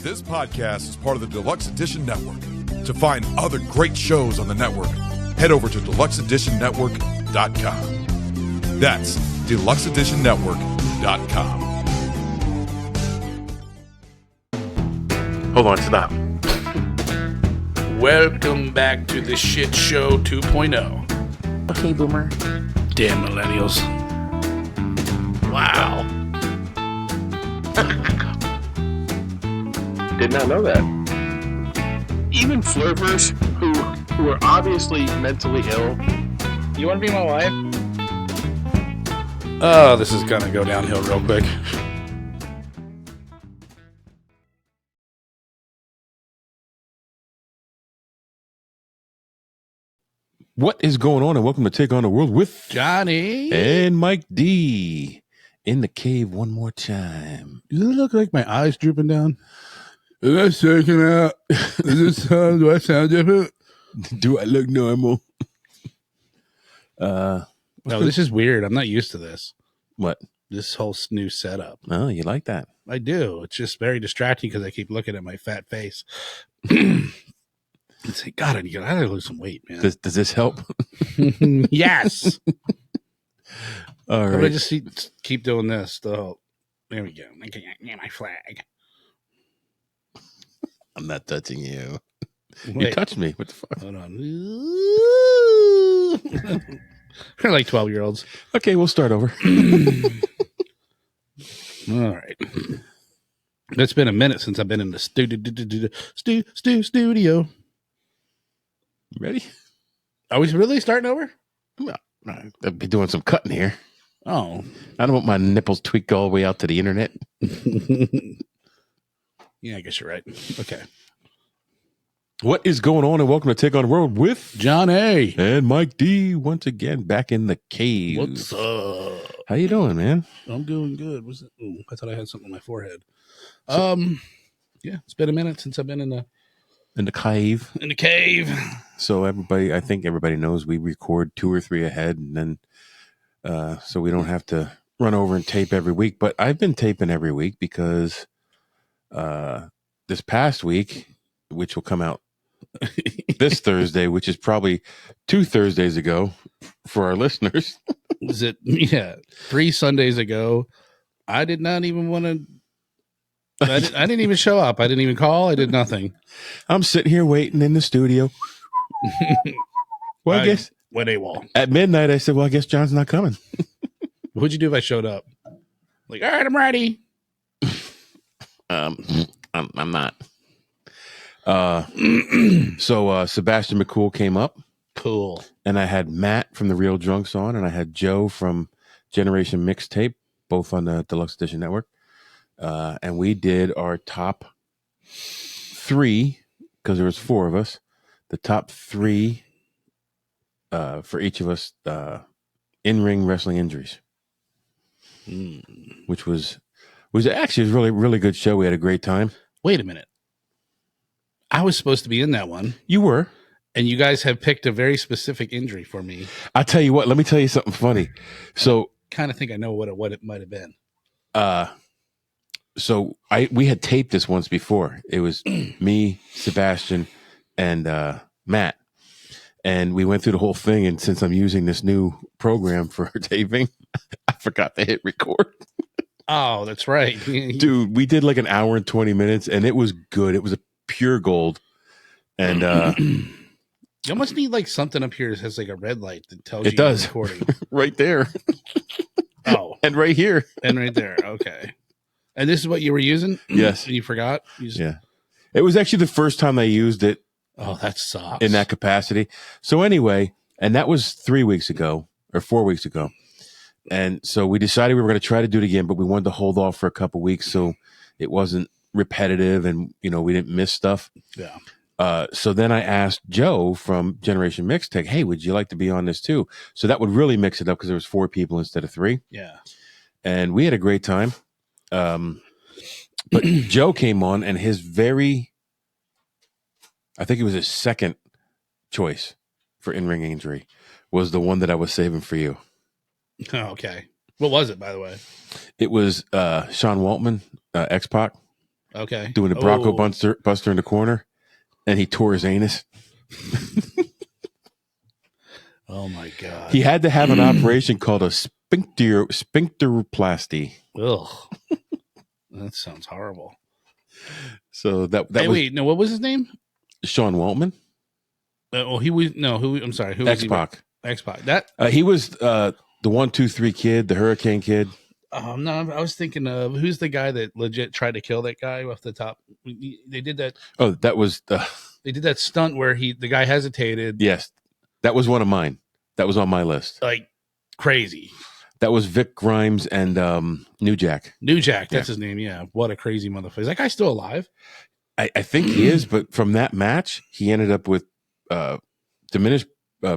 This podcast is part of the Deluxe Edition Network. To find other great shows on the network, head over to deluxeeditionnetwork.com. That's deluxeeditionnetwork.com. Hold on, stop. Welcome back to the Shit Show 2.0. Okay, boomer. Damn millennials. Wow. Did not know that. Even flirters who are obviously mentally ill. You want to be my wife? Oh, this is gonna go downhill real quick. What is going on, and welcome to Take on the World with Johnny and Mike D. In the cave one more time. Does it look like my eyes drooping down? Is that shaking out? Do I sound different? Do I look normal? No, this is weird. I'm not used to this. What? This whole new setup. Oh, you like that? I do. It's just very distracting because I keep looking at my fat face. It's like, God, I gotta lose some weight, man. Does this help? Yes. All But I right. just keep doing this. There we go. I can get my flag. I'm not touching you. You Wait, touched me. What the fuck? hold on. We're like 12-year-olds. Okay, we'll start over. All right. It's been a minute since I've been in the studio. Ready? Are we really starting over? I'll be doing some cutting here. Oh. I don't want my nipples tweaked all the way out to the internet. Yeah, I guess you're right. Okay. What is going on, and welcome to Take on the World with John A. and Mike D. Once again, back in the cave. What's up? How you doing, man? I'm doing good. What's it? Ooh, I thought I had something on my forehead. Yeah, it's been a minute since I've been in the cave. So I think everybody knows we record 2 or 3 ahead, and then so we don't have to run over and tape every week. But I've been taping every week because this past week, which will come out this Thursday, which is probably 2 Thursdays ago for our listeners. Was it? Yeah, 3 Sundays ago. I did not even want to. I didn't even show up. I didn't even call. I did nothing. I'm sitting here waiting in the studio. Well, I guess went AWOL. at midnight I said, well, I guess John's not coming. What'd you do if I showed up? Like, all right, I'm ready. I'm not. So Sebastian McCool came up. Cool. And I had Matt from The Real Drunks on, and I had Joe from Generation Mixtape, both on the Deluxe Edition Network. And we did our top 3, because there was 4 of us, the top 3 for each of us in-ring wrestling injuries, which was actually a really, really good show. We had a great time. Wait a minute. I was supposed to be in that one. You were. And you guys have picked a very specific injury for me. I tell you what, let me tell you something funny. So Kind of think I know what it might have been. So we had taped this once before. It was me, Sebastian, and Matt. And we went through the whole thing. And since I'm using this new program for taping, I forgot to hit record. Oh, that's right. Dude, we did like an hour and 20 minutes, and it was good. It was a pure gold. And you almost need like something up here that has like a red light that tells you it does. you're recording. Right there. Oh. And right here. And right there. Okay. And this is what you were using? Yes. You forgot? Yeah. It was actually the first time I used it. Oh, that sucks. In that capacity. So anyway, and that was 3 weeks ago or 4 weeks ago. And so we decided we were going to try to do it again, but we wanted to hold off for a couple weeks so it wasn't repetitive and, we didn't miss stuff. Yeah. So then I asked Joe from Generation Mixtape, hey, would you like to be on this too? So that would really mix it up because there was 4 people instead of 3. Yeah. And we had a great time. But Joe came on, and I think it was his second choice for in-ring injury was the one that I was saving for you. Oh, okay. What was it, by the way? It was Sean Waltman, X-Pac. Okay. doing the Bronco Buster in the corner, and he tore his anus. Oh my God. He had to have an operation called a sphincteroplasty. Ugh. That sounds horrible. So that Hey, was wait, no, what was his name? Sean Waltman. I'm sorry. Who was X-Pac. X-Pac. That He was the 1, 2, 3 kid, the Hurricane Kid. no, I was thinking of who's the guy that legit tried to kill that guy off the top. They did that. Oh, that was They did that stunt where the guy hesitated. Yes, that was one of mine. That was on my list. Like crazy. That was Vic Grimes and New Jack. New Jack, that's his name. Yeah, what a crazy motherfucker. Is that guy still alive? I think he is, but from that match, he ended up with diminished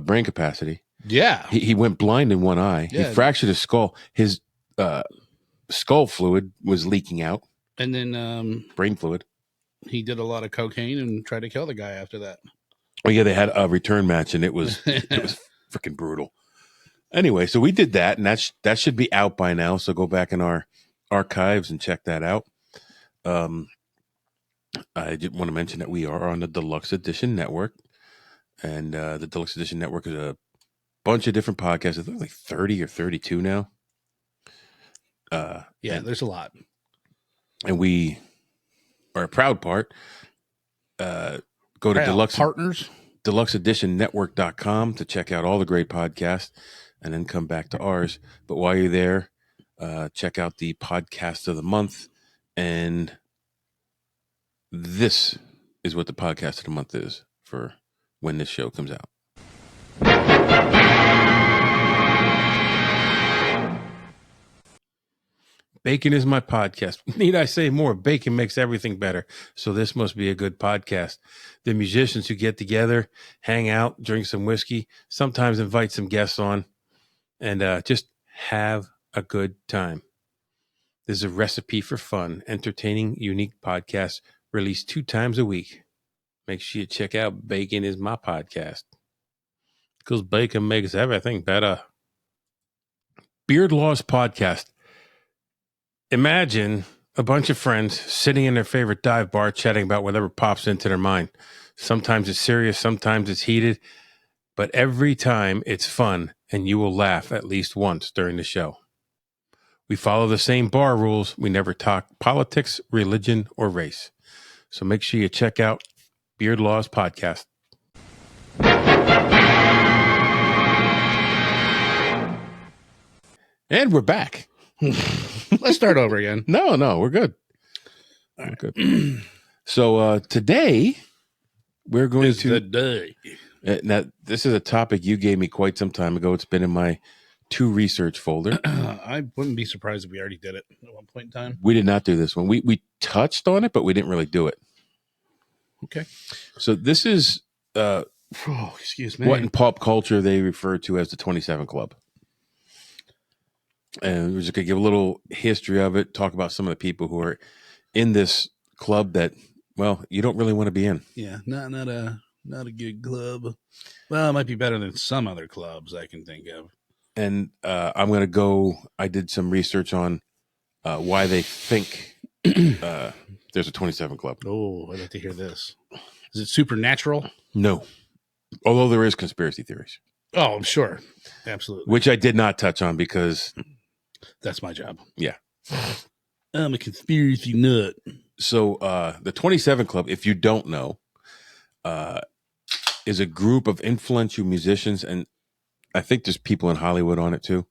brain capacity. Yeah, he went blind in one eye. Yeah. He fractured his skull. His skull fluid was leaking out. And then brain fluid. He did a lot of cocaine and tried to kill the guy after that. Oh yeah, they had a return match, and it was freaking brutal. Anyway, so we did that, and that should be out by now. So go back in our archives and check that out. I did want to mention that we are on the Deluxe Edition Network, and the Deluxe Edition Network is a bunch of different podcasts. I think like 30 or 32 now. There's a lot, and we are a proud part. Go to deluxeeditionnetwork.com to check out all the great podcasts, and then come back to ours. But while you're there, check out the podcast of the month, and this is what the podcast of the month is for when this show comes out. Bacon is my podcast. Need I say more? Bacon makes everything better. So this must be a good podcast. The musicians who get together, hang out, drink some whiskey, sometimes invite some guests on, and just have a good time. This is a recipe for fun, entertaining, unique podcasts released 2 times a week. Make sure you check out Bacon is my podcast, because bacon makes everything better. Beard Laws Podcast. Imagine a bunch of friends sitting in their favorite dive bar chatting about whatever pops into their mind. Sometimes it's serious, sometimes it's heated, but every time it's fun, and you will laugh at least once during the show. We follow the same bar rules. We never talk politics, religion, or race. So make sure you check out Beard Laws Podcast. And we're back. Let's start over again. No, we're good. We're good. So today we're going to. Now, this is a topic you gave me quite some time ago. It's been in my to research folder. I wouldn't be surprised if we already did it at one point in time. We did not do this one. We touched on it, but we didn't really do it. Okay. So this is excuse me. What in pop culture they refer to as the 27 Club. And we're just going to give a little history of it, talk about some of the people who are in this club that, well, you don't really want to be in. Yeah, not a good club. Well, it might be better than some other clubs I can think of. And I'm going to go, I did some research on why they think there's a 27 Club. Oh, I'd like to hear this. Is it supernatural? No. Although there is conspiracy theories. Oh, I'm sure. Absolutely. Which I did not touch on because... That's my job. Yeah. I'm a conspiracy nut. So the 27 Club, if you don't know, is a group of influential musicians, and I think there's people in Hollywood on it too,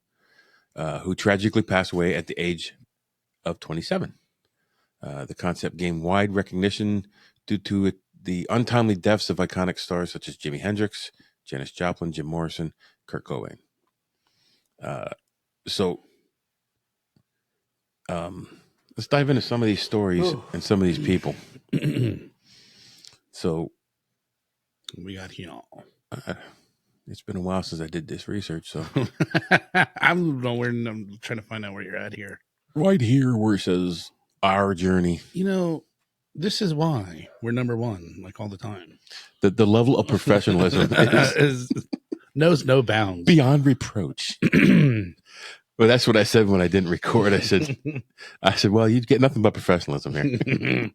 who tragically passed away at the age of 27. The concept gained wide recognition due to the untimely deaths of iconic stars such as Jimi Hendrix, Janis Joplin, Jim Morrison, Kurt Cobain. Let's dive into some of these stories and some of these people. So we got here. It's been a while since I did this research, so I'm trying to find out where you're at here. Right here where it says our journey. You know, this is why we're number one, like all the time. The level of professionalism knows no bounds. Beyond reproach. Well, that's what I said when I didn't record. I said, well, you get nothing but professionalism here.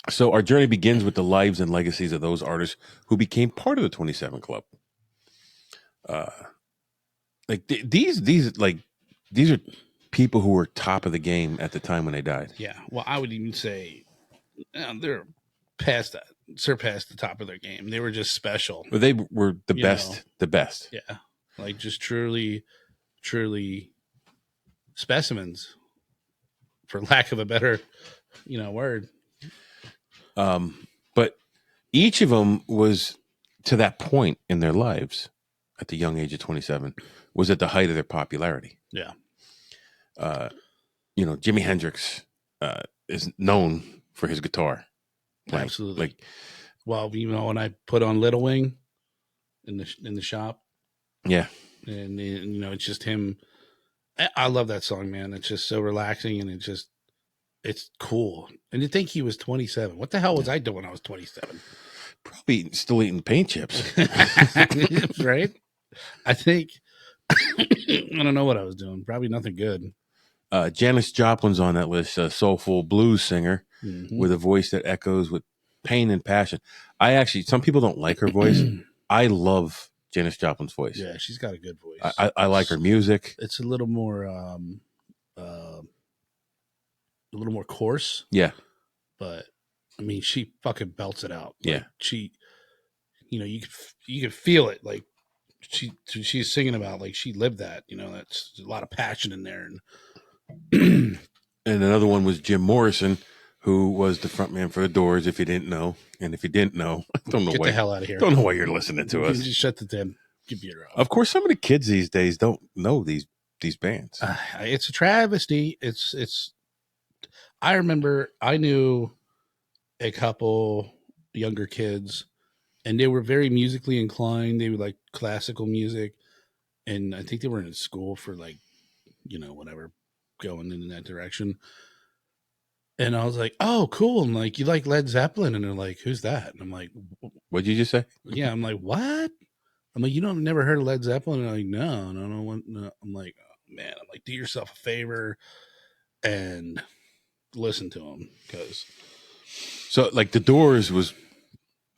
So our journey begins with the lives and legacies of those artists who became part of the 27 Club. These are people who were top of the game at the time when they died. Yeah. Well, I would even say they're surpassed the top of their game. They were just special. Well, they were the best. Yeah. Like just truly specimens, for lack of a better, word. But each of them was to that point in their lives at the young age of 27 was at the height of their popularity. Yeah. Jimi Hendrix is known for his guitar. Absolutely. Well, when I put on Little Wing in the shop. Yeah. And it's just him. I love that song, man. It's just so relaxing and it's cool. And to think he was 27. What the hell was I doing when I was 27? Probably still eating paint chips. Right? I think, I don't know what I was doing. Probably nothing good. Janis Joplin's on that list, a soulful blues singer with a voice that echoes with pain and passion. Some people don't like her voice. I love Janis Joplin's voice. Yeah, she's got a good voice. I like her music. It's a little more coarse. Yeah. But I mean, she fucking belts it out. Yeah. Like, she, you could feel it. Like she's singing about, like, she lived that, that's a lot of passion in there. And another one was Jim Morrison, who was the front man for the Doors, if you didn't know. And if you didn't know, don't know Get why. the hell out of here. Don't know why you're listening to us. Just shut the damn computer off. Of course, some of the kids these days don't know these bands. It's a travesty. It's. I remember I knew a couple younger kids, and they were very musically inclined. They would like classical music, and I think they were in school for whatever, going in that direction. And I was like, "Oh, cool!" And like, you like Led Zeppelin? And they're like, "Who's that?" And I'm like, "What'd you just say?" Yeah, I'm like, "What?" I'm like, "You don't never heard of Led Zeppelin?" And they're like, no. No. I'm like, "Oh, man!" I'm like, "Do yourself a favor and listen to them." Because like the Doors was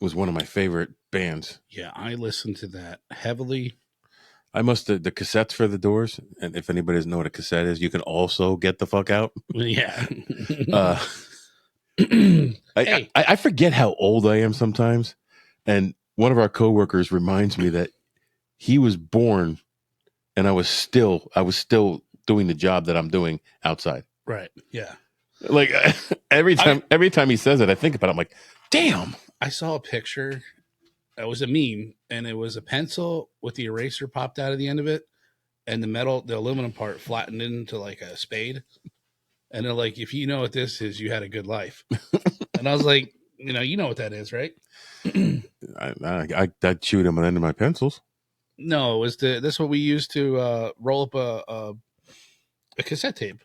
one of my favorite bands. Yeah, I listened to that heavily. I must have the cassettes for the Doors, and if anybody doesn't know what a cassette is, you can also get the fuck out. Yeah. I forget how old I am sometimes, and one of our coworkers reminds me that he was born, and I was still doing the job that I'm doing outside. Right. Yeah. Like every time he says it, I think about it. I'm like, damn. I saw a picture. It was a meme, and it was a pencil with the eraser popped out of the end of it, and the aluminum part flattened into like a spade. And they're like, "If you know what this is, you had a good life." And I was like, you know what that is, right? I'd shoot him on the end of my pencils. No, it was this what we used to roll up a cassette tape.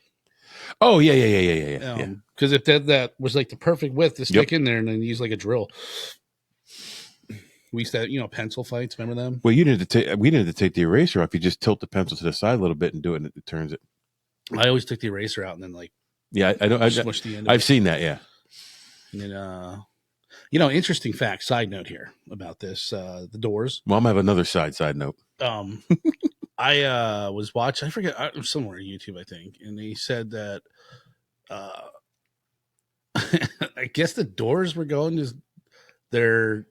Oh yeah. Because if that was like the perfect width to stick in there, and then use like a drill. We used to have, pencil fights. Remember them? Well, we didn't have to take the eraser off. You just tilt the pencil to the side a little bit and do it, and it turns it. I always took the eraser out and then smush the end. I've seen that. Yeah. And then, interesting fact. Side note here about this: the Doors. Well, I'm gonna have another side note. I was watching. I forget. Somewhere on YouTube, I think, and they said that. I guess the Doors were going to their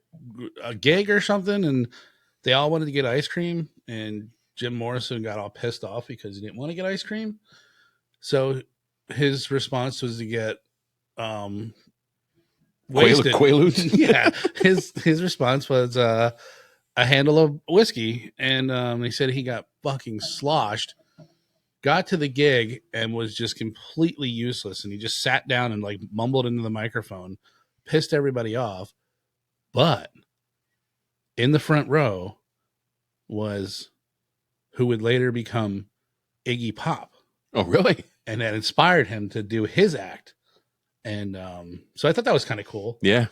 a gig or something, and they all wanted to get ice cream, and Jim Morrison got all pissed off because he didn't want to get ice cream. So his response was to get wasted. Quaaludes. Yeah, his response was a handle of whiskey, and he said he got fucking sloshed. Got to the gig and was just completely useless, and he just sat down and like mumbled into the microphone, pissed everybody off. But in the front row was who would later become Iggy Pop. Oh, really? And that inspired him to do his act. And so I thought that was kind of cool. Yeah.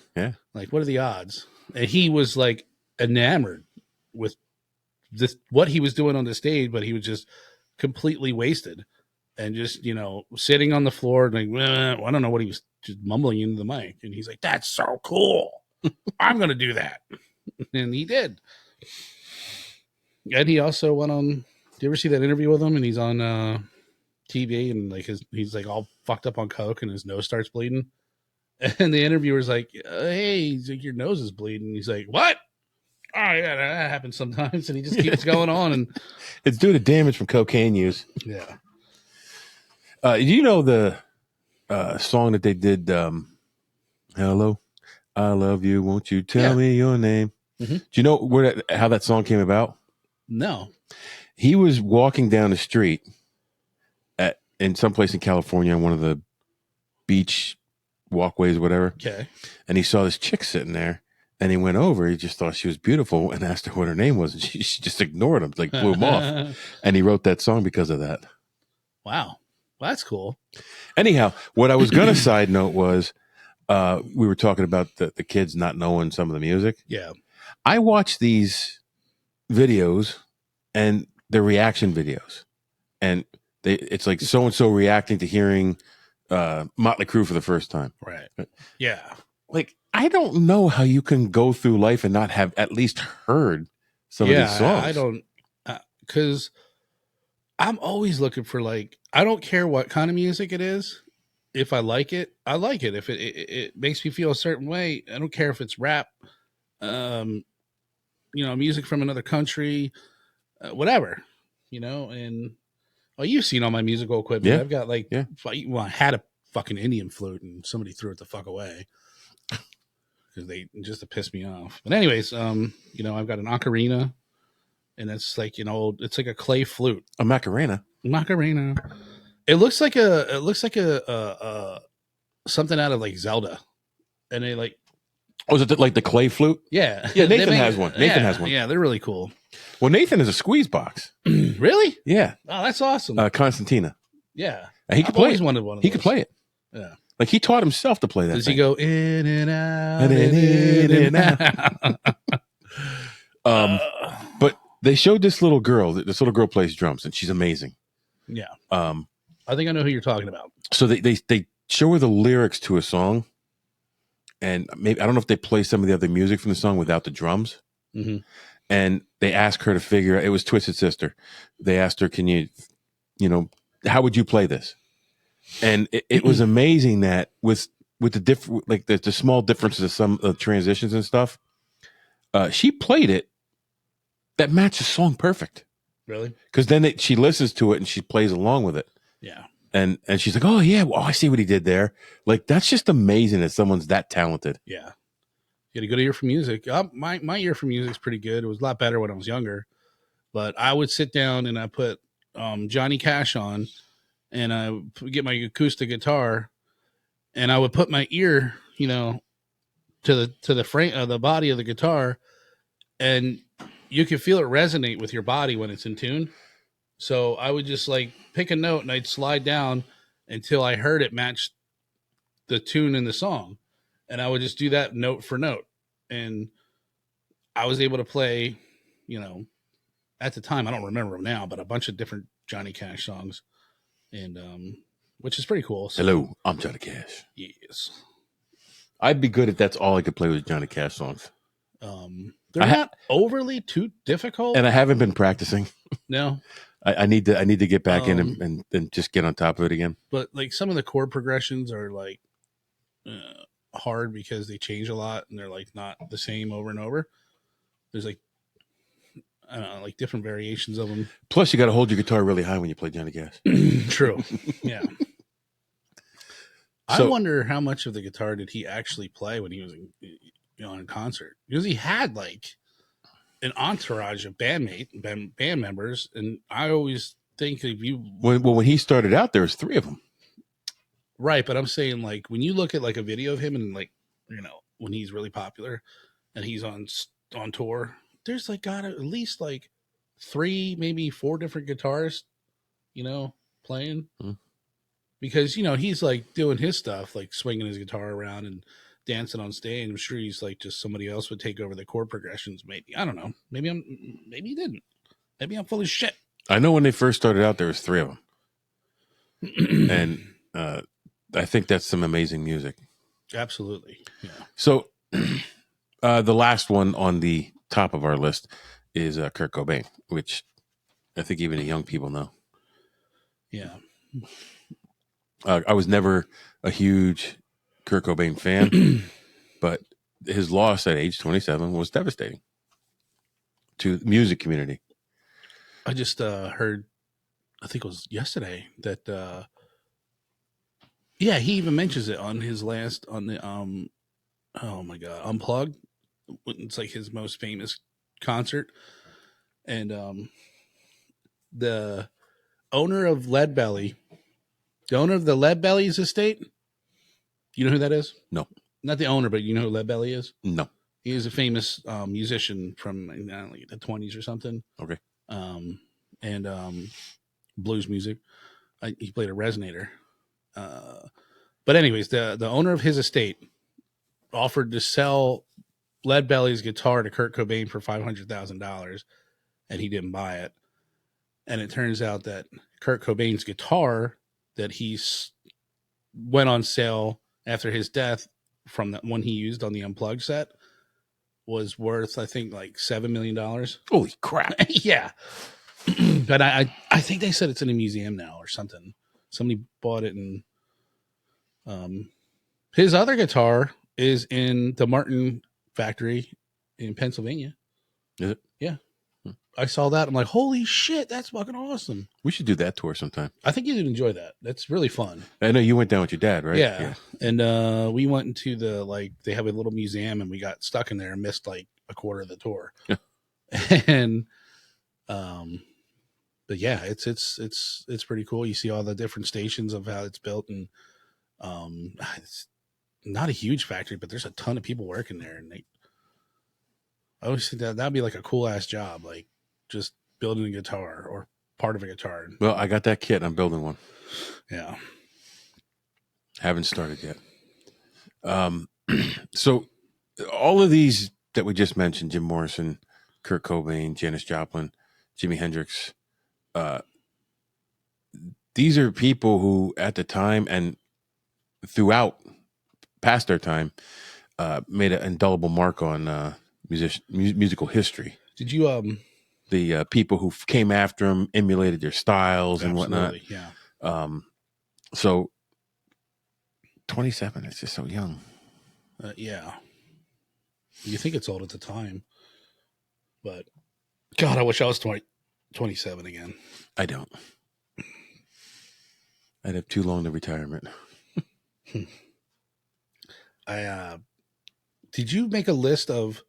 Like, what are the odds? And he was like enamored with this what he was doing on the stage, but he was just completely wasted and just, sitting on the floor like, I don't know what he was just mumbling into the mic. And he's like, "That's so cool. I'm going to do that." And he did. And he also went on, do you ever see that interview with him? And he's on TV and like he's like all fucked up on coke and his nose starts bleeding. And the interviewer's like, "Hey," he's like, "your nose is bleeding." He's like, "What?" "Oh yeah, that happens sometimes." And he just keeps going on. And it's due to damage from cocaine use. Yeah. You know the song that they did, "Hello, I love you. Won't you tell me your name?" Mm-hmm. Do you know how that song came about? No. He was walking down the street in some place in California, on one of the beach walkways, whatever. Okay. And he saw this chick sitting there, and he went over. He just thought she was beautiful and asked her what her name was, and she just ignored him, like blew him off. And he wrote that song because of that. Wow. Well, that's cool. Anyhow, what I was going to side note was we were talking about the kids not knowing some of the music. Yeah. I watch these videos and they're reaction videos, and it's like so-and-so reacting to hearing Motley Crue for the first time. Right. Yeah. Like, I don't know how you can go through life and not have at least heard some of these songs. I don't, because I'm always looking for, like, I don't care what kind of music it is. If I like it, I like it. If it makes me feel a certain way, I don't care if it's rap, music from another country, whatever, and you've seen all my musical equipment. Yeah. I've got I had a fucking Indian flute and somebody threw it the fuck away because just to piss me off. But anyways, I've got an ocarina, and it's like, it's like a clay flute. A Macarena. It looks like a something out of like Zelda, and they like. Oh, is it like the clay flute? Yeah. Yeah, Nathan has one. Nathan has one. Yeah, they're really cool. Well, Nathan is a squeeze box. Really? Yeah. Oh, that's awesome. Constantina. Yeah. And he could play it. Wanted one of he those. could play it. Yeah. Like, he taught himself to play that. Does thing. he go in and out? In and out? But they showed this little girl. This little girl plays drums, and she's amazing. Yeah. I think I know who you're talking about. So they show her the lyrics to a song, and maybe, I don't know if they play some of the other music from the song without the drums. Mm-hmm. And they asked her to figure out. It was Twisted Sister. They asked her, "Can you, how would you play this?" And it was amazing that with the different, like the small differences of some of the transitions and stuff, she played it that matched the song perfect. Really? Because then she listens to it and she plays along with it. Yeah. And she's like, "Oh yeah, well, I see what he did there." Like, that's just amazing that someone's that talented. Yeah. You got a good ear for music. My ear for music is pretty good. It was a lot better when I was younger, but I would sit down and I put Johnny Cash on, and I would get my acoustic guitar, and I would put my ear, to the frame of the body of the guitar, and you can feel it resonate with your body when it's in tune. So I would just like pick a note and I'd slide down until I heard it match the tune in the song. And I would just do that note for note. And I was able to play, at the time, I don't remember them now, but a bunch of different Johnny Cash songs. And which is pretty cool. So, hello, I'm Johnny Cash. Yes. I'd be good if that's all I could play with Johnny Cash songs. They're not overly too difficult. And I haven't been practicing. No. I need to get back in and just get on top of it again. But like some of the chord progressions are like hard because they change a lot and they're like not the same over and over. There's like, I don't know, like different variations of them. Plus, you got to hold your guitar really high when you play Johnny Cash. True. Yeah. So, I wonder how much of the guitar did he actually play when he was in concert, because he had like an entourage of band members, and I always think if you when he started out, there was 3 of them. Right, but I'm saying like when you look at like a video of him and like when he's really popular and he's on tour, there's like got at least like 3, maybe 4 different guitarists, playing. Mm. Because he's like doing his stuff, like swinging his guitar around and dancing on stage. I'm sure he's like just somebody else would take over the chord progressions. Maybe, I don't know. Maybe he didn't. Maybe I'm full of shit. I know when they first started out, there was 3 of them. And I think that's some amazing music. Absolutely. Yeah. So the last one on the top of our list is Kurt Cobain, which I think even the young people know. Yeah. I was never a huge Kurt Cobain fan, but his loss at age 27 was devastating to the music community. I just heard, I think it was yesterday, that yeah, he even mentions it on his last, on the oh my god, Unplugged. It's like his most famous concert. And the owner of Leadbelly, the owner of the Leadbelly's estate, you know who that is? No. Not the owner, but you know who Leadbelly is? No. He is a famous musician from like the 20s or something. Okay. And blues music. He played a resonator. But anyways, the owner of his estate offered to sell Leadbelly's guitar to Kurt Cobain for $500,000, and he didn't buy it. And it turns out that Kurt Cobain's guitar that went on sale after his death from that one he used on the Unplugged set was worth, I think, like $7 million. Holy crap. Yeah. But I think they said it's in a museum now or something. Somebody bought it, and his other guitar is in the Martin factory in Pennsylvania. Is it? Yeah. I saw that. I'm like, holy shit, that's fucking awesome. We should do that tour sometime. I think you'd enjoy that. That's really fun. I know you went down with your dad, right? Yeah. And we went into they have a little museum, and we got stuck in there and missed like a quarter of the tour. Yeah. And but yeah, it's pretty cool. You see all the different stations of how it's built, and it's not a huge factory, but there's a ton of people working there, and I always think that'd be like a cool ass job, like just building a guitar or part of a guitar. Well, I got that kit. I'm building one. Yeah. Haven't started yet. So all of these that we just mentioned, Jim Morrison, Kurt Cobain, Janis Joplin, Jimi Hendrix, these are people who at the time and throughout past their time made an indelible mark on musical history. Did you the people who came after them emulated their styles and whatnot. Yeah. So 27, it's just so young. Yeah. You think it's old at the time, but God, I wish I was 27 again. I don't. I'd have too long to retirement. Did you make a list of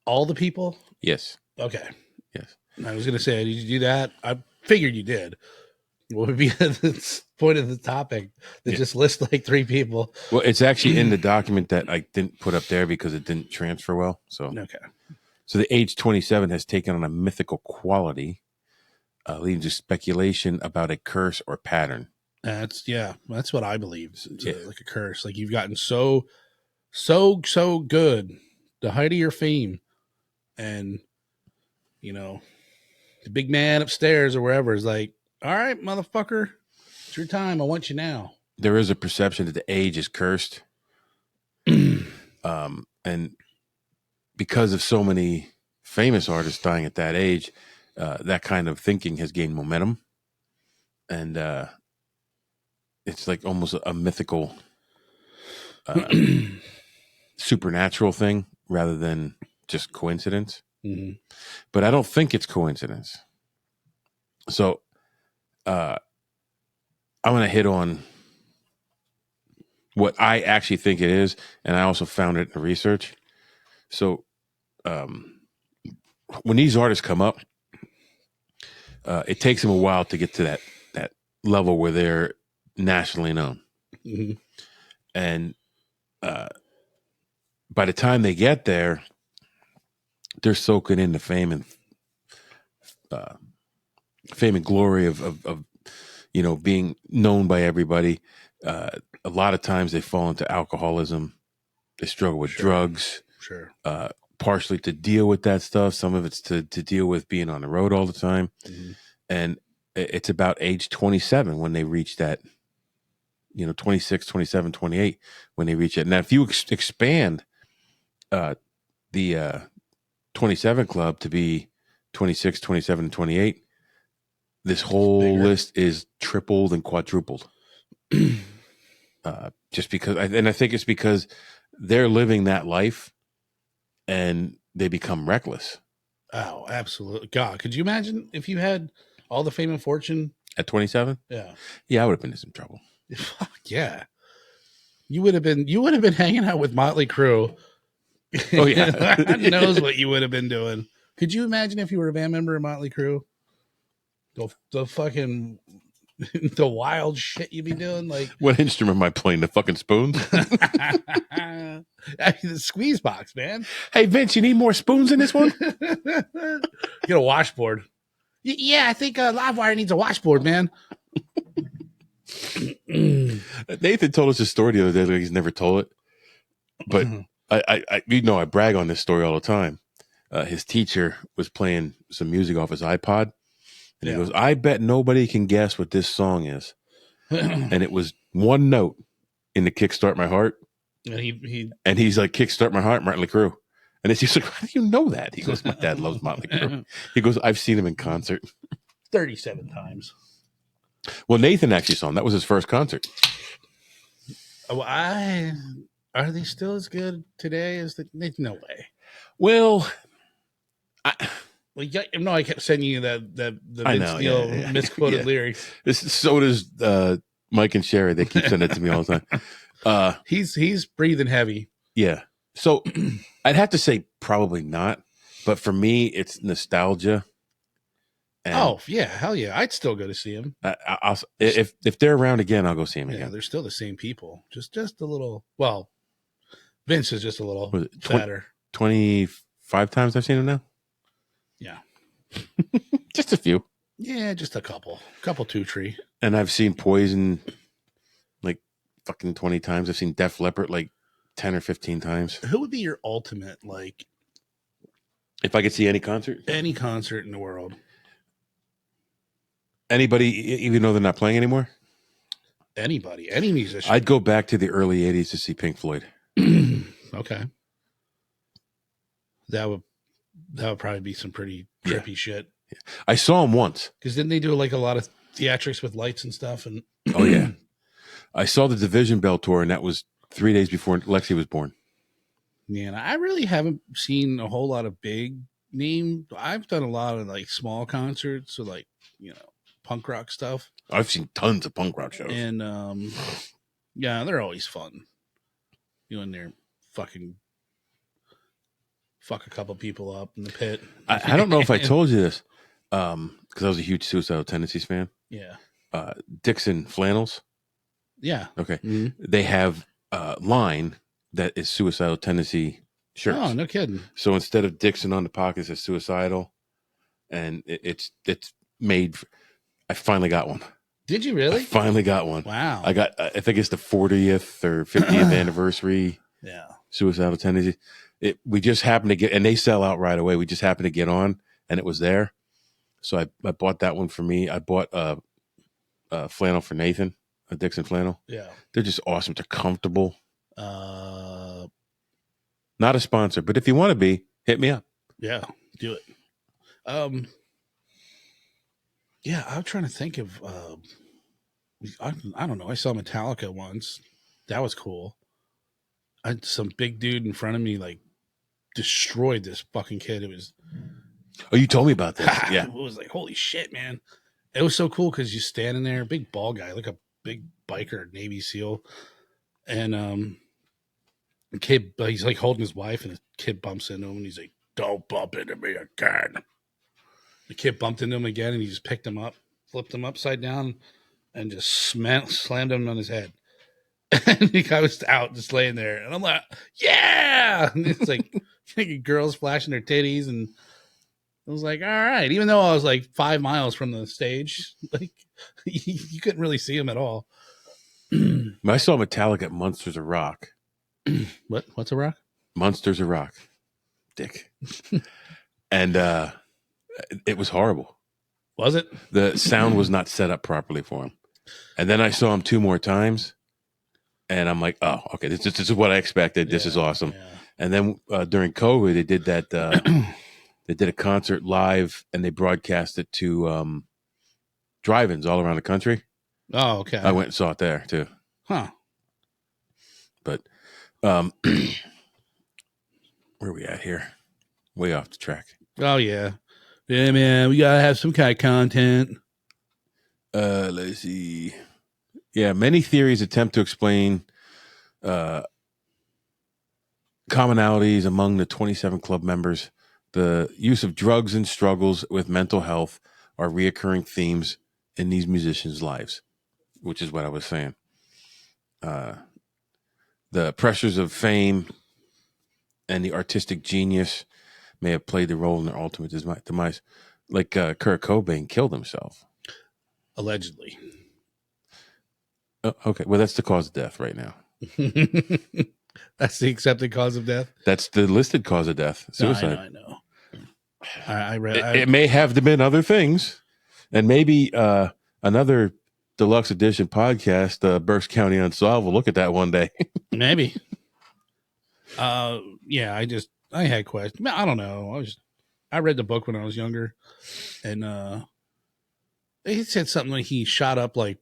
all the people? Yes. Okay. Yes. I was going to say, did you do that? I figured you did. What would be the point of the topic that just list like 3 people? Well, it's actually in the document that I didn't put up there because it didn't transfer well. So, okay. So the age 27 has taken on a mythical quality, leading to speculation about a curse or pattern. That's what I believe. It's like a curse. Like you've gotten so good, the height of your fame, and the big man upstairs or wherever is like, all right, motherfucker, it's your time. I want you now. There is a perception that the age is cursed. And because of so many famous artists dying at that age, that kind of thinking has gained momentum. And it's like almost a mythical, supernatural thing rather than just coincidence. Mm-hmm. But I don't think it's coincidence. So I'm going to hit on what I actually think it is, and I also found it in the research. So when these artists come up, it takes them a while to get to that level where they're nationally known. Mm-hmm. And by the time they get there, they're soaking in the fame and glory of being known by everybody. A lot of times they fall into alcoholism. They struggle with drugs. Sure. partially to deal with that stuff. Some of it's to deal with being on the road all the time. Mm-hmm. And it's about age 27 when they reach that, 26, 27, 28, when they reach it. Now, if you expand the 27 club to be 26, 27, and 28, this whole list is tripled and quadrupled. Just because, I think it's because they're living that life and they become reckless. Oh, absolutely. God, could you imagine if you had all the fame and fortune at 27? Yeah. Yeah, I would have been in some trouble. Fuck yeah. You would have been hanging out with Motley Crue. Oh yeah. God knows what you would have been doing. Could you imagine if you were a band member of Motley Crue? The fucking the wild shit you'd be doing. Like, what instrument am I playing? The fucking spoons? The squeeze box, man. Hey Vince, you need more spoons in this one? Get a washboard. Yeah, I think Livewire needs a washboard, man. Nathan told us a story the other day, like he's never told it. But I brag on this story all the time. His teacher was playing some music off his iPod. And he goes, I bet nobody can guess what this song is. And it was one note in the Kickstart My Heart. And he's like, Kickstart My Heart, Motley Crue. And it's just like, how do you know that? He goes, my dad loves Motley Crue. He goes, I've seen him in concert 37 times. Well, Nathan actually saw him. That was his first concert. Oh, are they still as good today as no way. Well, I kept sending you the Vince Neil misquoted lyrics. So does Mike and Sherry. They keep sending it to me all the time. He's breathing heavy. Yeah. So I'd have to say probably not. But for me, it's nostalgia. And oh yeah, hell yeah! I'd still go to see him. If they're around again, I'll go see him again. Yeah, they're still the same people. Just a little. Well, Vince is just a little fatter. 25 times I've seen him now. Yeah, just a few. Yeah, just a couple 2-3. And I've seen Poison like fucking 20 times. I've seen Def Leppard like 10 or 15 times. Who would be your ultimate, like, if I could see any concert? Any concert in the world. Anybody, even though they're not playing anymore? Anybody, any musician. I'd go back to the early 80s to see Pink Floyd. Okay. That would probably be some pretty trippy shit. Yeah. I saw them once. Because didn't they do like a lot of theatrics with lights and stuff? And oh, yeah. I saw the Division Bell tour, and that was 3 days before Lexi was born. Yeah, and I really haven't seen a whole lot of big name. I've done a lot of like small concerts, so like, punk rock stuff. I've seen tons of punk rock shows. And yeah, they're always fun. You in there fucking fuck a couple people up in the pit. I don't know if I told you this, because I was a huge Suicidal Tendencies fan. Yeah. Dixon Flannels. Yeah. Okay. Mm-hmm. They have a line that is Suicidal Tendency shirts. Oh, no kidding. So instead of Dixon on the pocket, it's Suicidal, and it's made. I finally got one. Did you really? I finally got one. Wow. I think it's the 40th or 50th anniversary. Yeah. Suicidal Tendencies. We just happened to get, and they sell out right away. We just happened to get on, and it was there. So I bought that one for me. I bought a flannel for Nathan, a Dixon flannel. Yeah. They're just awesome. They're comfortable. Not a sponsor, but if you want to be, hit me up. Yeah, do it. Yeah, I'm trying to think of. I don't know. I saw Metallica once. That was cool. Some big dude in front of me like destroyed this fucking kid. It was. Oh, you told me about that. Yeah, it was like holy shit, man. It was so cool because you're standing there, big ball guy, like a big biker, Navy SEAL, and the kid, he's like holding his wife, and the kid bumps into him, and he's like, "Don't bump into me again." The kid bumped into him again, and he just picked him up, flipped him upside down, and just slammed him on his head. And the guy was out, just laying there, and I'm like, "Yeah!" And it's like girls flashing their titties, and I was like, "All right." Even though I was like 5 miles from the stage, like you couldn't really see him at all. I saw Metallica at Monsters of Rock. What's a rock? Monsters of Rock. acoustic. And it was horrible. Was it? The sound was not set up properly for him. And then I saw him 2 more times, and I'm like, oh, okay, this is what I expected. This is awesome. Yeah. And then during COVID, they did that. They did a concert live, and they broadcast it to drive-ins all around the country. Oh, okay. I went and saw it there too. Huh. But where are we at here? Way off the track. Oh, yeah. Yeah, man, we got to have some kind of content. Let's see. Yeah, many theories attempt to explain commonalities among the 27 club members. The use of drugs and struggles with mental health are reoccurring themes in these musicians' lives, which is what I was saying. The pressures of fame and the artistic genius may have played the role in their ultimate demise. Like Kurt Cobain killed himself. Allegedly. Oh, okay, well, that's the cause of death right now. That's the accepted cause of death? That's the listed cause of death, suicide. No, I know. I read. It may have been other things, and maybe another deluxe edition podcast, Berks County Unsolved. We'll look at that one day. Maybe. Yeah, I had questions. I don't know. I read the book when I was younger, and he said something like he shot up like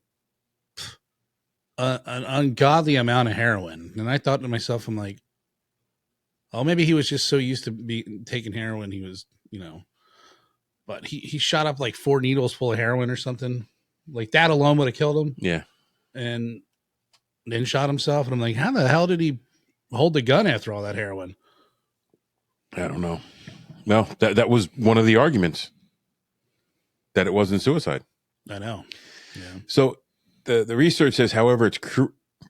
an ungodly amount of heroin, and I thought to myself, I'm like, oh, maybe he was just so used to taking heroin, he was, but he shot up like 4 needles full of heroin or something. Like that alone would have killed him. Yeah. And then shot himself. And I'm like, how the hell did he hold the gun after all that heroin? I don't know. No, that was one of the arguments, that it wasn't suicide. I know. Yeah. So the research says, however, it's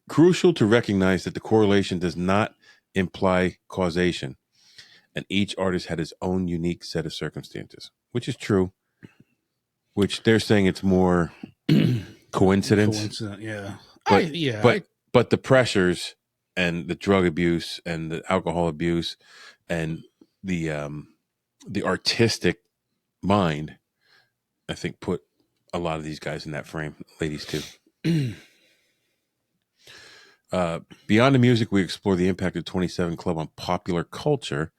crucial to recognize that the correlation does not imply causation, and each artist had his own unique set of circumstances, which is true. Which they're saying it's more coincidence. Yeah. But the pressures and the drug abuse and the alcohol abuse and the artistic mind, I think, put a lot of these guys in that frame. Ladies too. Beyond the music, we explore the impact of 27 Club on popular culture,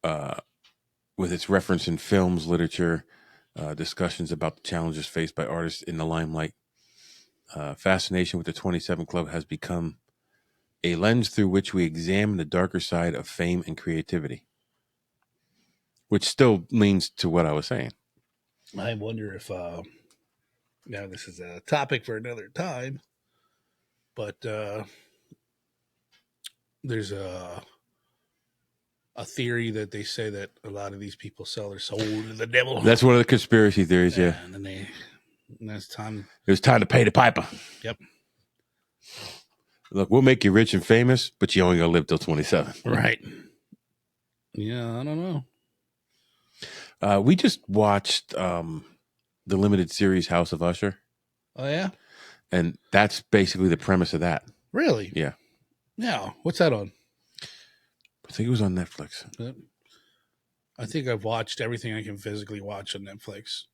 with its reference in films, literature, discussions about the challenges faced by artists in the limelight. Fascination with the 27 Club has become a lens through which we examine the darker side of fame and creativity, which still leans to what I was saying. I wonder if, now this is a topic for another time, but there's a theory that they say that a lot of these people sell their soul to the devil. That's one of the conspiracy theories, yeah. And then that's time. It was time to pay the piper. Yep. Look, we'll make you rich and famous, but you only gonna live till 27. Right. Yeah, I don't know. We just watched the limited series House of Usher. Oh, yeah? And that's basically the premise of that. Really? Yeah. Yeah. What's that on? I think it was on Netflix. I think I've watched everything I can physically watch on Netflix.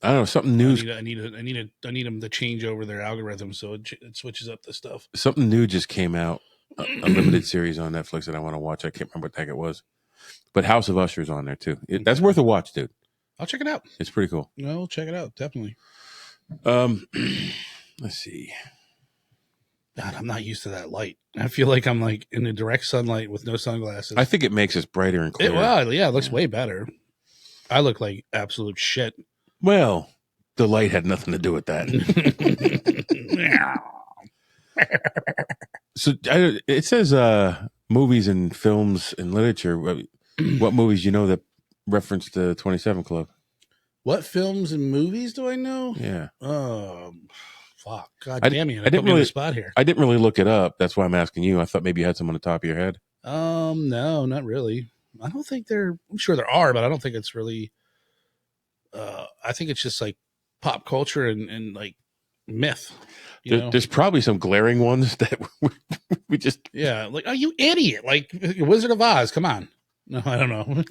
I don't know, something new. I need them to change over their algorithm so it switches up the stuff. Something new just came out, a limited series on Netflix that I want to watch. I can't remember what the heck it was, but House of Usher is on there too. That's worth a watch, dude. I'll check it out. It's pretty cool. No, we'll check it out, definitely. Let's see. God, I'm not used to that light. I feel like I'm like in the direct sunlight with no sunglasses. I think it makes us brighter and clearer. It looks way better. I look like absolute shit. Well, the light had nothing to do with that. So it says movies and films and literature. What movies you know that reference the 27 Club? What films and movies do I know? Yeah. Fuck. God damn you. I didn't really spot here. I didn't really look it up. That's why I'm asking you. I thought maybe you had some on the top of your head. No, not really. I don't think I'm sure there are, but I don't think it's really, I think it's just like pop culture and like myth. There's probably some glaring ones that we just like, oh, you idiot! Like Wizard of Oz. Come on. No, I don't know.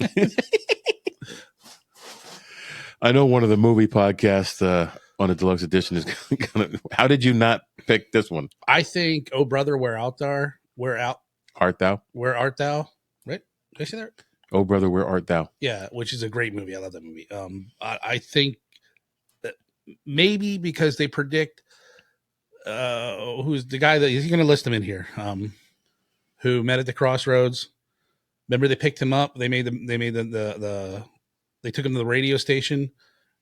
I know one of the movie podcasts on the deluxe edition is gonna. How did you not pick this one? I think, "Oh Brother, Where Art Thou?" Art Thou? Where Art Thou? Right? Did I say that? Oh Brother, Where Art Thou? Yeah, which is a great movie. I love that movie. I think that maybe because they predict who's the guy that he's going to list them in here. Who met at the crossroads? Remember, they picked him up. They took him to the radio station,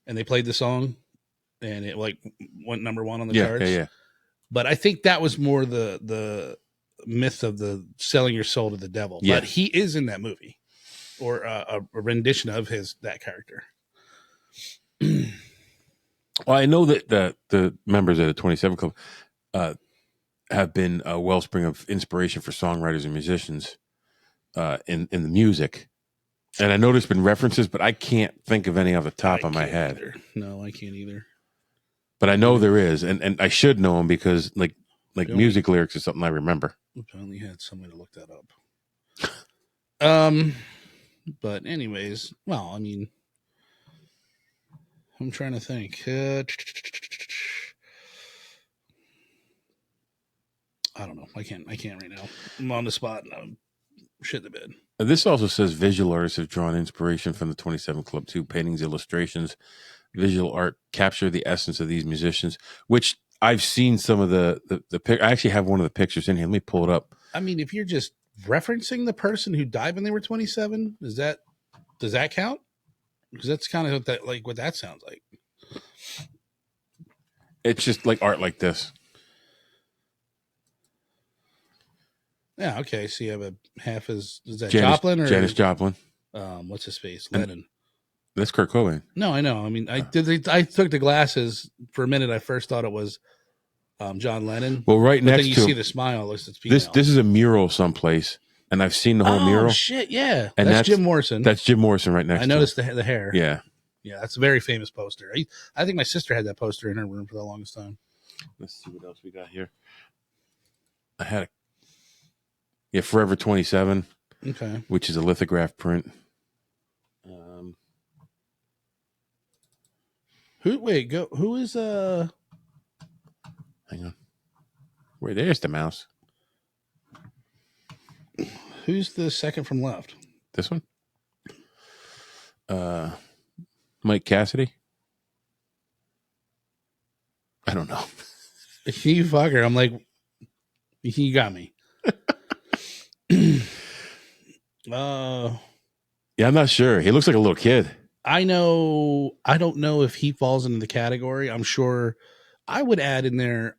and they played the song, and it like went number one on the charts. Yeah. But I think that was more the myth of the selling your soul to the devil. Yeah. But he is in that movie, or a rendition of that character. Well, I know that the members of the 27 Club have been a wellspring of inspiration for songwriters and musicians in the music. And I know there's been references, but I can't think of any off the top of my head. Either. No, I can't either. But I know there is, and I should know them because like music lyrics is something I remember. Apparently had somebody to look that up. But anyways, well, I mean, I'm trying to think. I don't know. I can't right now. I'm on the spot and I'm shit the bed. This also says visual artists have drawn inspiration from the 27 Club too. Paintings, illustrations, visual art capture the essence of these musicians, which I've seen some of the I actually have one of the pictures in here. Let me pull it up. I mean, if you're just referencing the person who died when they were 27, does that count? Because that's kind of what that sounds like. It's just like art like this. Yeah, okay. So you have a half is that Joplin or Janis Joplin? What's his face? Lennon. That's Kurt Cobain. No, I know. I mean, I took the glasses for a minute. I first thought it was John Lennon. Well, right next then you to see the smile. It's female. This is a mural someplace, and I've seen the whole mural. Oh shit! Yeah, and that's Jim Morrison. That's Jim Morrison right next. I noticed the hair. Yeah, that's a very famous poster. I think my sister had that poster in her room for the longest time. Let's see what else we got here. I had Forever 27. Okay, which is a lithograph print. Who is Hang on. Wait, there's the mouse. Who's the second from left? This one? Mike Cassidy? I don't know. You fucker. I'm like, you got me. Yeah, I'm not sure. He looks like a little kid. I don't know if he falls into the category. I'm sure I would add in there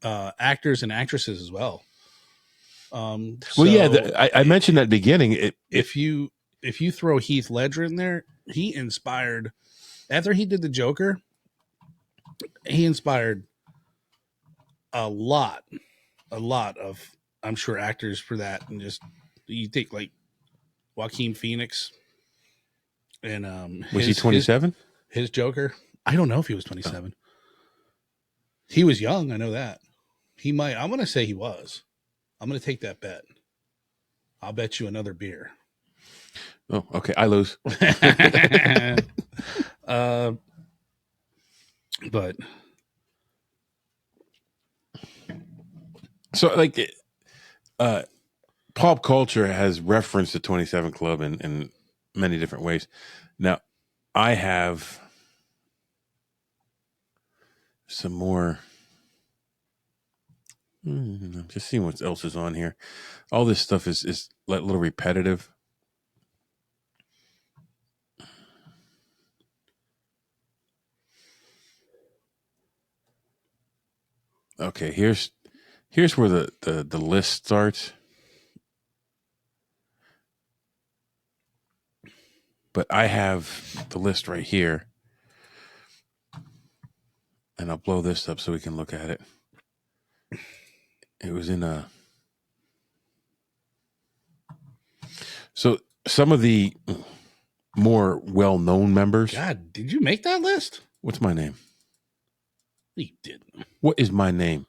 actors and actresses as well. Well, yeah, I mentioned that at the beginning. If you throw Heath Ledger in there, he inspired. After he did the Joker, he inspired a lot of, I'm sure, actors for that. And just you think like Joaquin Phoenix. And was he 27? His Joker? I don't know if he was 27. He was young, I know that. He might. I'm going to say he was. I'm going to take that bet. I'll bet you another beer. Oh, okay. I lose. But so like pop culture has referenced the 27 Club in many different ways. Now, I have some more. I'm just seeing what else is on here. All this stuff is like a little repetitive. Okay, here's where the list starts. But I have the list right here. And I'll blow this up so we can look at it. It was in a... So some of the more well-known members... God, did you make that list? What's my name? He didn't. What is my name?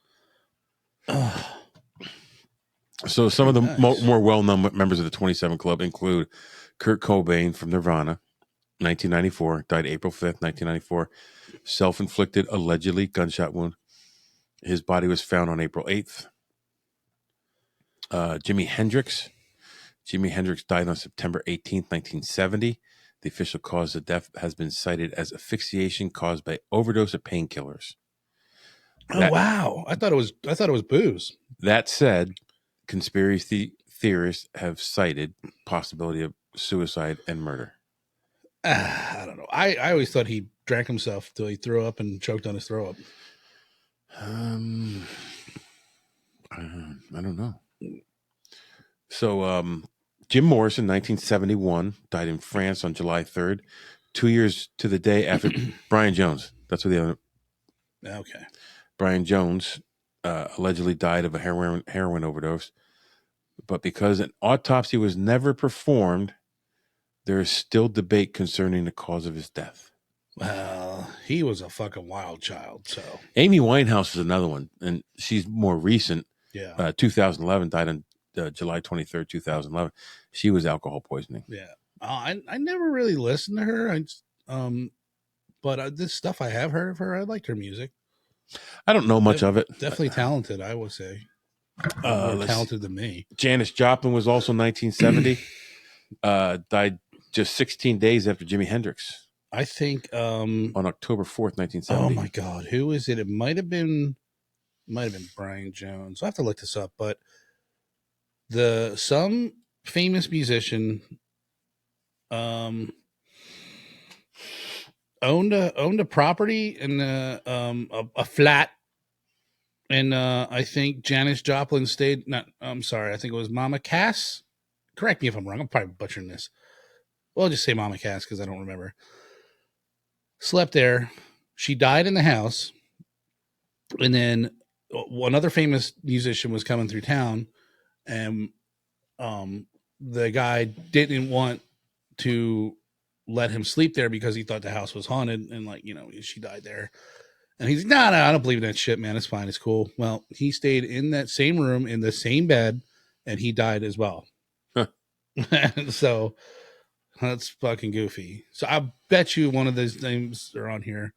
So some of the Nice. more well-known members of the 27 Club include Kurt Cobain from Nirvana, 1994, died April 5th, 1994, self-inflicted, allegedly gunshot wound. His body was found on April 8th. Jimi Hendrix. Jimi Hendrix died on September 18th, 1970. The official cause of death has been cited as asphyxiation caused by overdose of painkillers. Wow! I thought it was booze. That said, conspiracy theorists have cited possibility of suicide and murder. I don't know. I always thought he drank himself till he threw up and choked on his throw up. I don't know. So, Jim Morrison, 1971, died in France on July 3rd, 2 years to the day after Brian Jones. That's what the other. Okay. Brian Jones allegedly died of a heroin overdose, but because an autopsy was never performed, there is still debate concerning the cause of his death. Well, he was a fucking wild child. So Amy Winehouse is another one, and she's more recent. Yeah. 2011, died on July 23rd, 2011. She was alcohol poisoning. Yeah. I never really listened to her. But this stuff I have heard of her. I liked her music. I don't know much of it. Definitely talented, I would say. More talented than me. Janis Joplin was also 1970. Died just 16 days after Jimi Hendrix. I think on October 4th, 1970. Oh my God, who is it? It might have been Brian Jones. I'll have to look this up, but some famous musician owned a property and a flat, and I think Janis Joplin stayed. I think it was Mama Cass. Correct me if I'm wrong. I'm probably butchering this. Well, I'll just say Mama Cass because I don't remember. Slept there. She died in the house, and then another famous musician was coming through town, and the guy didn't want to let him sleep there because he thought the house was haunted, and she died there. And he's like, no, I don't believe in that shit, man. It's fine. It's cool. Well, he stayed in that same room in the same bed, and he died as well. Huh. So that's fucking goofy. So I bet you one of those names are on here.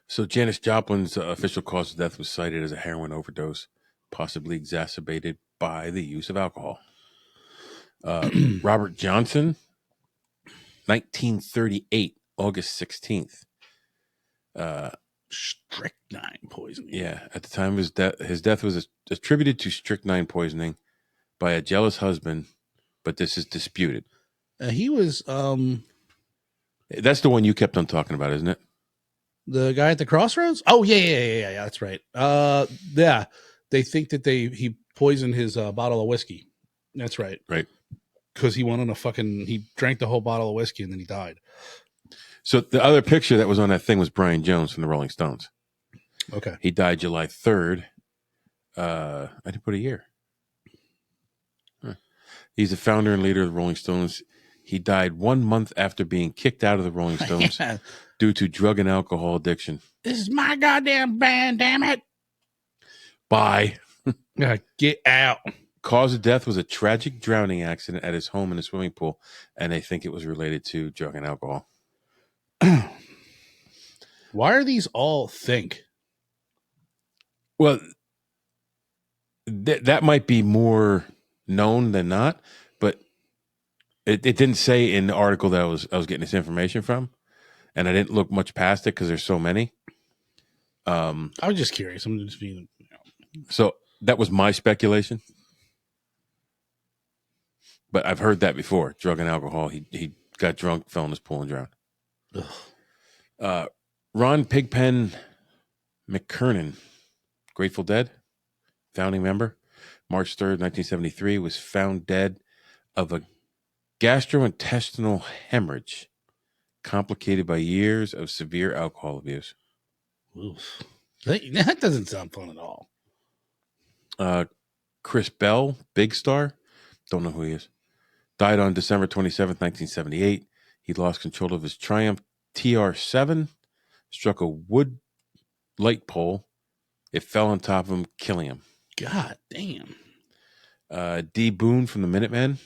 So Janis Joplin's official cause of death was cited as a heroin overdose, possibly exacerbated by the use of alcohol. Robert Johnson, 1938, August 16th. Strychnine poisoning. Yeah, at the time of his death was attributed to strychnine poisoning by a jealous husband, but this is disputed. He was that's the one you kept on talking about, isn't it? The guy at the crossroads? Oh yeah, that's right. Yeah, they think that he poisoned his bottle of whiskey. That's right. Right. Because he he drank the whole bottle of whiskey and then he died. So the other picture that was on that thing was Brian Jones from the Rolling Stones. Okay. He died July 3rd. I didn't put a year. Huh. He's the founder and leader of the Rolling Stones. He died 1 month after being kicked out of the Rolling Stones due to drug and alcohol addiction. This is my goddamn band, damn it. Bye. Get out. Cause of death was a tragic drowning accident at his home in a swimming pool, and they think it was related to drug and alcohol. Why are these all think? Well, that might be more known than not, but it didn't say in the article that I was getting this information from, and I didn't look much past it because there's so many. I was just curious. I'm just being. So that was my speculation, but I've heard that before. Drug and alcohol. He got drunk, fell in his pool, and drowned. Ron Pigpen McKernan, Grateful Dead, founding member, March 3rd, 1973, was found dead of a gastrointestinal hemorrhage complicated by years of severe alcohol abuse. Oof. That doesn't sound fun at all. Chris Bell, big star, don't know who he is, died on December 27th, 1978. He lost control of his Triumph TR7, struck a wood light pole. It fell on top of him, killing him. God damn. D. Boone from the Minutemen.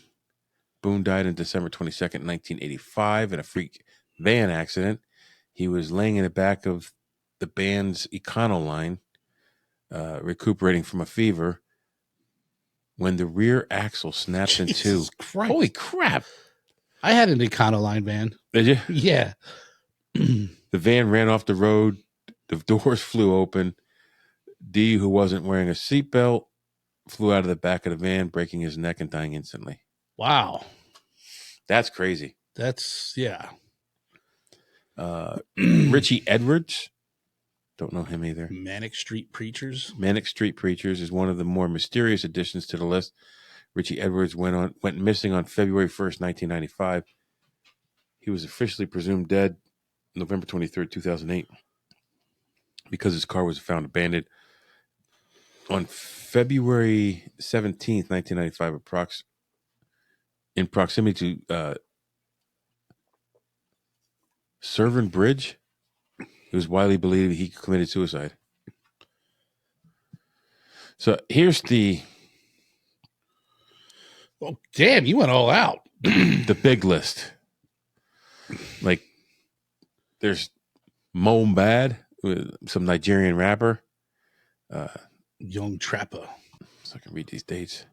Boone died on December 22nd, 1985 in a freak van accident. He was laying in the back of the band's Econoline, recuperating from a fever, when the rear axle snapped in two. Christ. Holy crap. I had an Econoline van. Did you? Yeah. The van ran off the road. The doors flew open. D, who wasn't wearing a seatbelt, flew out of the back of the van, breaking his neck and dying instantly. Wow. That's crazy. That's, yeah. Richie Edwards. Don't know him either. Manic Street Preachers. Manic Street Preachers is one of the more mysterious additions to the list. Richie Edwards went missing on February 1st, 1995. He was officially presumed dead November 23rd, 2008, because his car was found abandoned. On February 17th, 1995, in proximity to Severn Bridge, it was widely believed he committed suicide. So here's the... Oh, damn, you went all out. the big list. Like, there's Moan Bad, some Nigerian rapper. Young Trapper. So I can read these dates.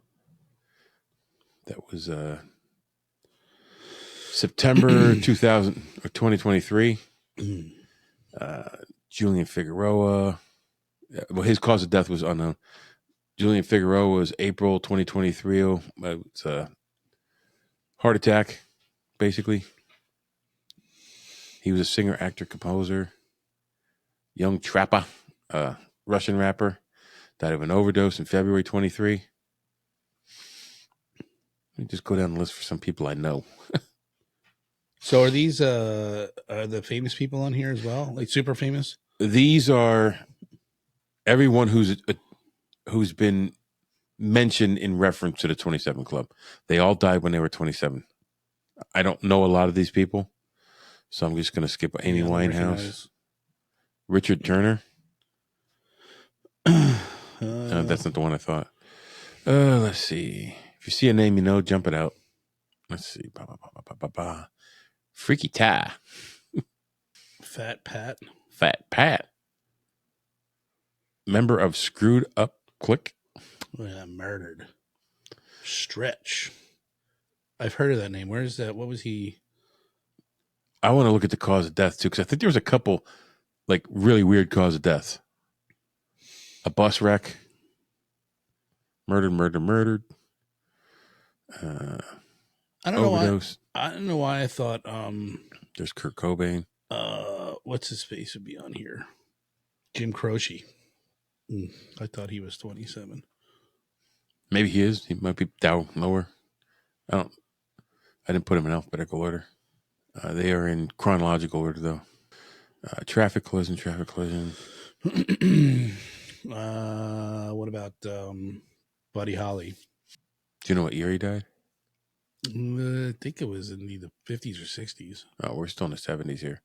That was September 2023. Julian Figueroa. Well, his cause of death was unknown. Julian Figueroa was April 2023. It's a heart attack, basically. He was a singer, actor, composer. Young Trapper, Russian rapper, died of an overdose in February 23. Let me just go down the list for some people I know. So are these are the famous people on here as well? Like super famous? These are everyone who's been mentioned in reference to the 27 Club. They all died when they were 27. I don't know a lot of these people, so I'm just going to skip Amy Winehouse. Richard Turner. That's not the one I thought. Let's see. If you see a name you know, jump it out. Let's see. Freaky Ty. Fat Pat. Fat Pat. Member of Screwed Up Click. Yeah, murdered. Stretch. I've heard of that name. Where is that? What was he? I want to look at the cause of death too, because I think there was a couple like really weird cause of death. A bus wreck. Murdered. I don't overdose. know why. I don't know why I thought. There's Kurt Cobain. What's his face would be on here? Jim Croce. I thought he was 27. Maybe he is. He might be down lower. I didn't put him in alphabetical order. They are in chronological order though. Traffic collision. What about Buddy Holly? Do you know what year he died? I think it was in the 50s or 60s. Oh, we're still in the 70s here.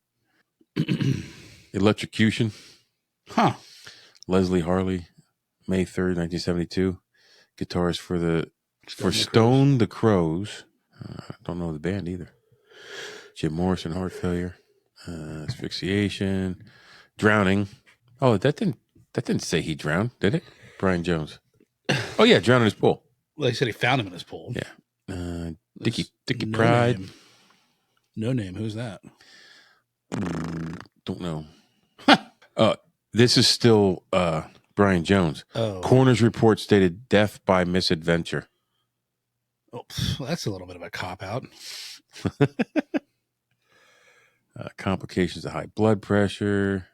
Electrocution. Huh. Leslie Harley, May 3rd, 1972. Guitarist for Stone the Crows. Don't know the band either. Jim Morrison, heart failure. Asphyxiation. Drowning. Oh, that didn't say he drowned, did it? Brian Jones. Oh yeah, drowned in his pool. Well, they said he found him in his pool. Yeah. Dickie no Pride. Name. No name. Who's that? Don't know. This is still Brian Jones. Oh. Coroner's report stated death by misadventure. Oh, that's a little bit of a cop-out. Complications of high blood pressure.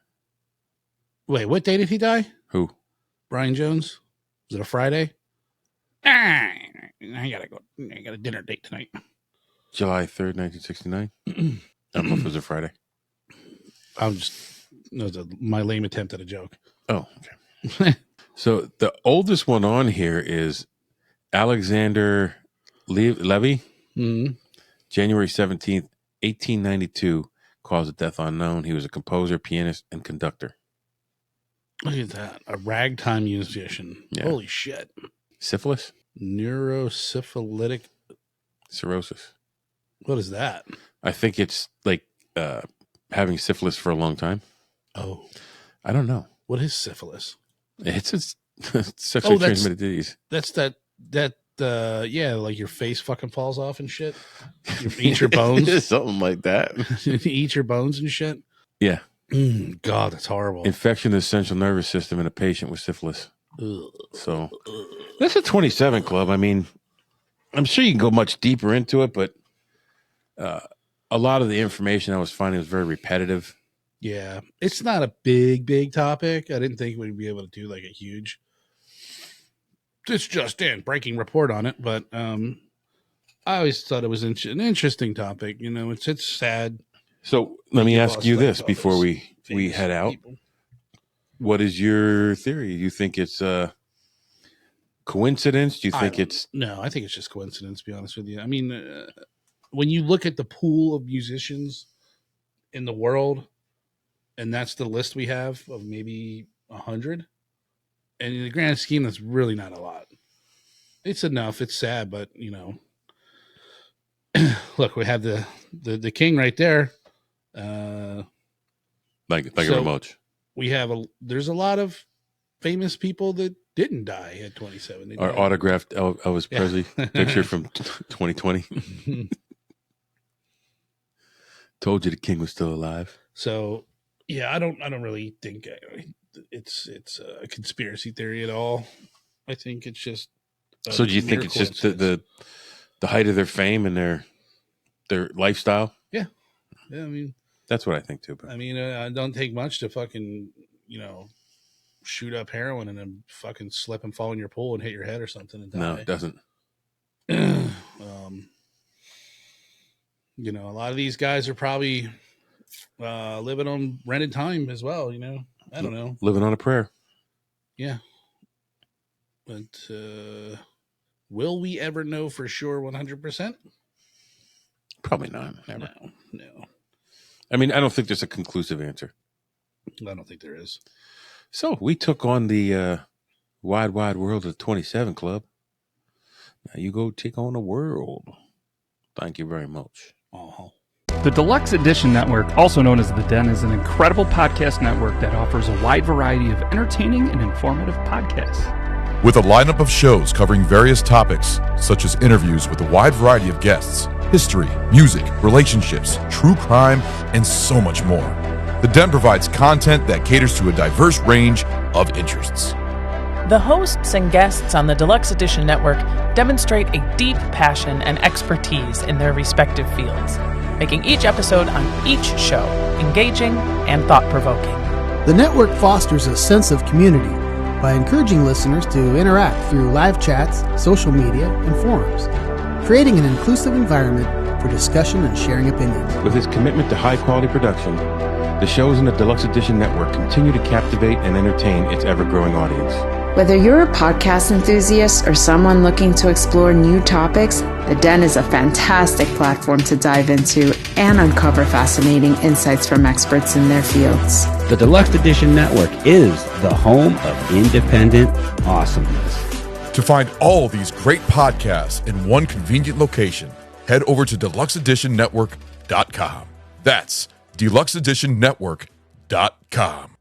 Wait, what day did he die? Who? Brian Jones? Was it a Friday? I got a dinner date tonight. July 3rd, 1969. I don't know if it was a Friday. My lame attempt at a joke. Oh, okay. So the oldest one on here is Alexander Levy. Mm-hmm. January 17th, 1892. cause of death unknown. He was a composer, pianist, and conductor. Look at that. A ragtime musician. Yeah. Holy shit. Syphilis? Neurosyphilitic. Cirrhosis. What is that? I think it's like having syphilis for a long time. Oh. I don't know. What is syphilis? It's a sexually transmitted disease. That's that like your face fucking falls off and shit. You eat your bones. Something like that. You eat your bones and shit. Yeah. God, that's horrible. Infection of the central nervous system in a patient with syphilis. Ugh. So that's a 27 club. I mean, I'm sure you can go much deeper into it, but a lot of the information I was finding was very repetitive. Yeah. It's not a big topic. I didn't think we'd be able to do like a huge breaking report on it, but I always thought it was an interesting topic. You know, it's sad. So let me ask you this before we head out. People. What is your theory? Do you think it's coincidence? Do you think it's... No, I think it's just coincidence, to be honest with you. I mean, when you look at the pool of musicians in the world, and that's the list we have of maybe 100, and in the grand scheme, that's really not a lot. It's enough. It's sad, but, you know, look, we have the king right there. Like a remote. We have there's a lot of famous people that didn't die at 27. Our autographed Elvis Presley picture from 2020. Told you the king was still alive. So, yeah, I don't really think it's a conspiracy theory at all. I think it's just. So, do you think it's just the height of their fame and their lifestyle? Yeah, I mean, that's what I think too. But. I mean, I don't take much to fucking, you know, shoot up heroin and then fucking slip and fall in your pool and hit your head or something and die. No, it doesn't. You know, a lot of these guys are probably living on rented time as well. You know, I don't know, living on a prayer. Yeah, but will we ever know for sure 100%? Probably not. Never. No. I mean, I don't think there's a conclusive answer. I don't think there is. So we took on the wide world of 27 Club. Now you go take on the world. Thank you very much. Uh-huh. The Deluxe Edition Network, also known as The Den, is an incredible podcast network that offers a wide variety of entertaining and informative podcasts. With a lineup of shows covering various topics, such as interviews with a wide variety of guests, history, music, relationships, true crime, and so much more. The Den provides content that caters to a diverse range of interests. The hosts and guests on the Deluxe Edition Network demonstrate a deep passion and expertise in their respective fields, making each episode on each show engaging and thought-provoking. The network fosters a sense of community by encouraging listeners to interact through live chats, social media, and forums, creating an inclusive environment for discussion and sharing opinions. With its commitment to high-quality production, the shows in the Deluxe Edition Network continue to captivate and entertain its ever-growing audience. Whether you're a podcast enthusiast or someone looking to explore new topics, The Den is a fantastic platform to dive into and uncover fascinating insights from experts in their fields. The Deluxe Edition Network is the home of independent awesomeness. To find all these great podcasts in one convenient location, head over to deluxeeditionnetwork.com. That's deluxeeditionnetwork.com.